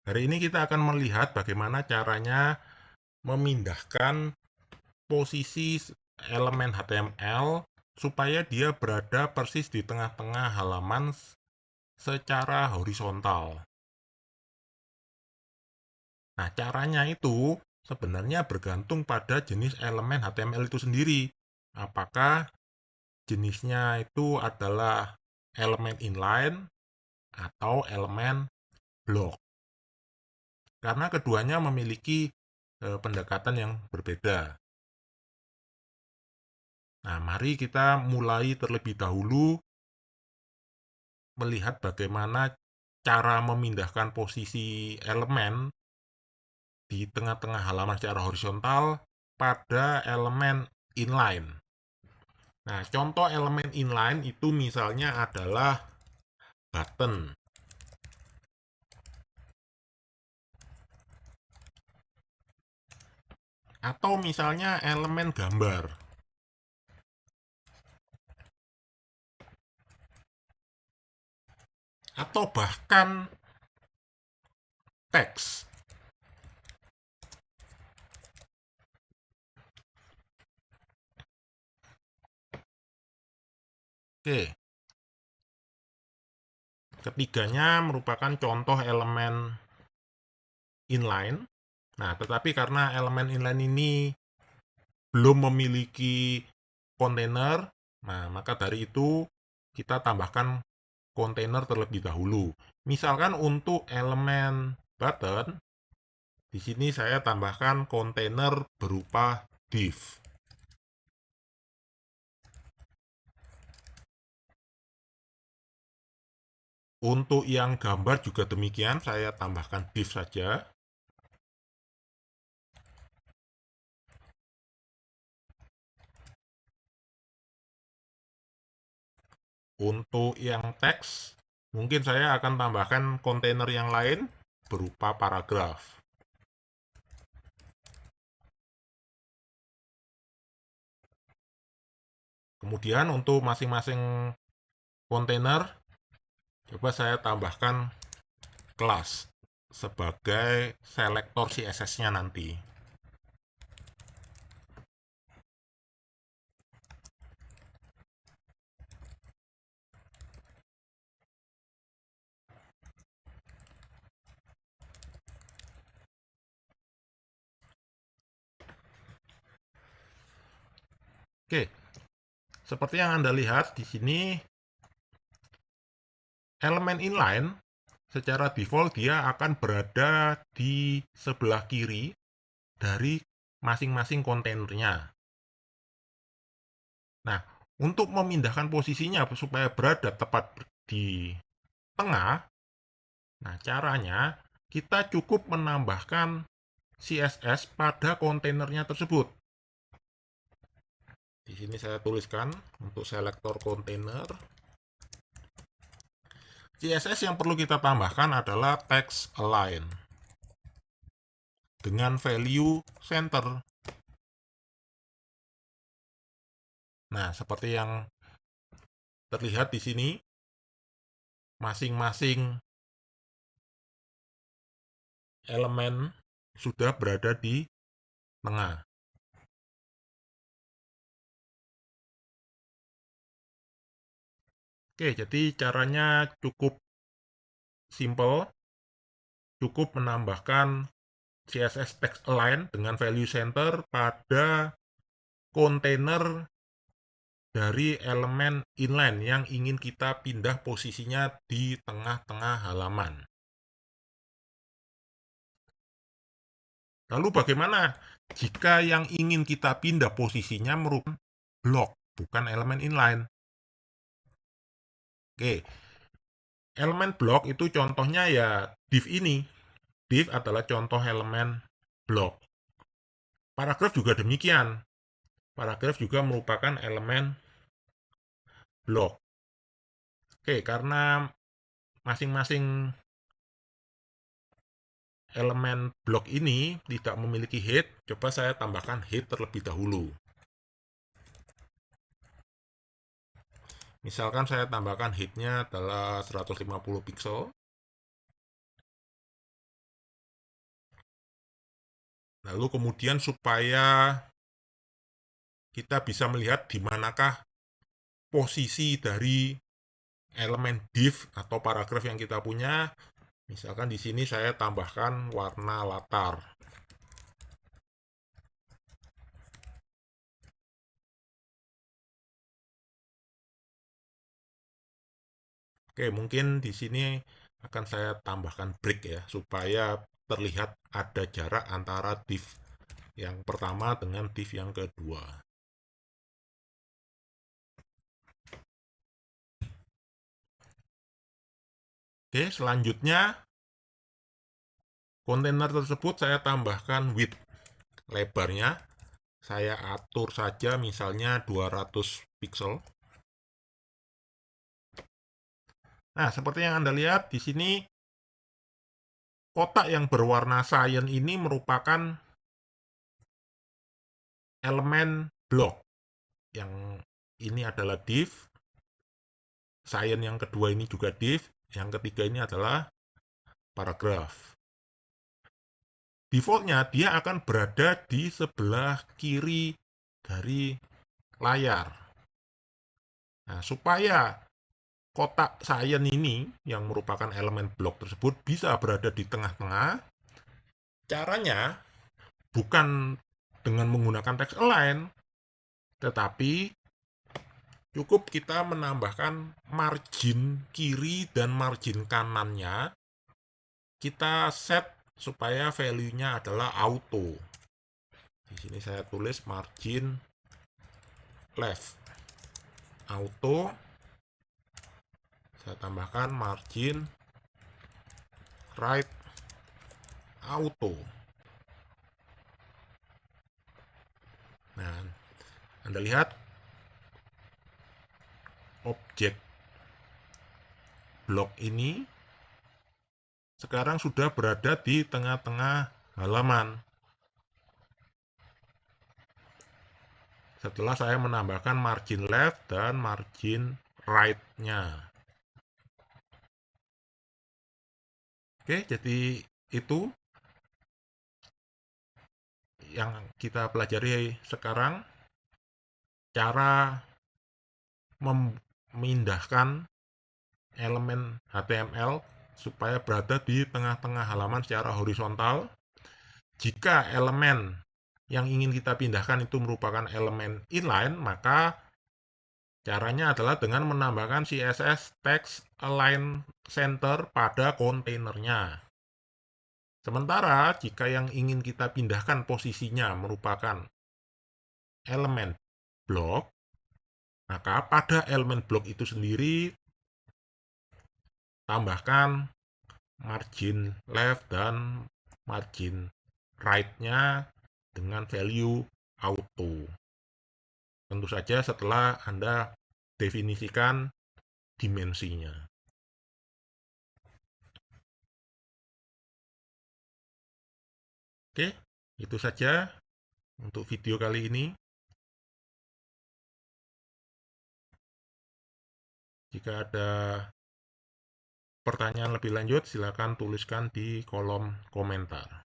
Hari ini kita akan melihat bagaimana caranya memindahkan posisi elemen HTML supaya dia berada persis di tengah-tengah halaman secara horizontal. Nah, caranya itu sebenarnya bergantung pada jenis elemen HTML itu sendiri. Apakah jenisnya itu adalah elemen inline atau elemen block. Karena keduanya memiliki pendekatan yang berbeda. Nah, mari kita mulai terlebih dahulu melihat bagaimana cara memindahkan posisi elemen di tengah-tengah halaman secara horizontal pada elemen inline. Nah, contoh elemen inline itu misalnya adalah button. Atau misalnya elemen gambar. Atau bahkan teks. Oke, ketiganya merupakan contoh elemen inline. Nah, tetapi karena elemen inline ini belum memiliki kontainer, nah maka dari itu kita tambahkan kontainer terlebih dahulu. Misalkan untuk elemen button, di sini saya tambahkan kontainer berupa div. Untuk yang gambar juga demikian, saya tambahkan div saja. Untuk yang teks, mungkin saya akan tambahkan kontainer yang lain berupa paragraf. Kemudian untuk masing-masing kontainer, coba saya tambahkan kelas sebagai selektor CSS-nya nanti. Oke, seperti yang Anda lihat di sini, elemen inline secara default dia akan berada di sebelah kiri dari masing-masing kontainernya. Nah, untuk memindahkan posisinya supaya berada tepat di tengah, nah caranya kita cukup menambahkan CSS pada kontainernya tersebut. Di sini saya tuliskan untuk selektor kontainer. CSS yang perlu kita tambahkan adalah text align dengan value center. Nah, seperti yang terlihat di sini, masing-masing elemen sudah berada di tengah. Oke, jadi caranya cukup simple. Cukup menambahkan CSS text align dengan value center pada kontainer dari elemen inline yang ingin kita pindah posisinya di tengah-tengah halaman. Lalu bagaimana jika yang ingin kita pindah posisinya merupakan blok, bukan elemen inline? Oke, elemen blok itu contohnya ya div ini. Div adalah contoh elemen blok. Paragraf juga demikian. Paragraf juga merupakan elemen blok. Oke, karena masing-masing elemen blok ini tidak memiliki head, coba saya tambahkan head terlebih dahulu. Misalkan saya tambahkan headnya adalah 150 pixel. Lalu kemudian supaya kita bisa melihat di manakah posisi dari elemen div atau paragraf yang kita punya. Misalkan di sini saya tambahkan warna latar. Oke, mungkin di sini akan saya tambahkan break ya, supaya terlihat ada jarak antara div yang pertama dengan div yang kedua. Oke, selanjutnya kontainer tersebut saya tambahkan width. Lebarnya saya atur saja misalnya 200 pixel. Nah, seperti yang Anda lihat di sini, kotak yang berwarna cyan ini merupakan elemen blok. Yang ini adalah div, cyan yang kedua ini juga div, yang ketiga ini adalah paragraf. Defaultnya dia akan berada di sebelah kiri dari layar. Nah, supaya kotak cyan ini yang merupakan elemen blok tersebut bisa berada di tengah-tengah, caranya bukan dengan menggunakan text align, tetapi cukup kita menambahkan margin kiri dan margin kanannya. Kita set supaya value-nya adalah auto. Di sini saya tulis margin left auto. Saya tambahkan margin right auto. Nah, Anda lihat objek blok ini sekarang sudah berada di tengah-tengah halaman. Setelah saya menambahkan margin left dan margin right-nya. Oke, jadi itu yang kita pelajari sekarang, cara memindahkan elemen HTML supaya berada di tengah-tengah halaman secara horizontal. Jika elemen yang ingin kita pindahkan itu merupakan elemen inline, maka caranya adalah dengan menambahkan CSS text align center pada kontainernya. Sementara jika yang ingin kita pindahkan posisinya merupakan elemen blok, maka pada elemen blok itu sendiri tambahkan margin left dan margin right-nya dengan value auto. Tentu saja setelah Anda definisikan dimensinya. Oke, itu saja untuk video kali ini. Jika ada pertanyaan lebih lanjut, silakan tuliskan di kolom komentar.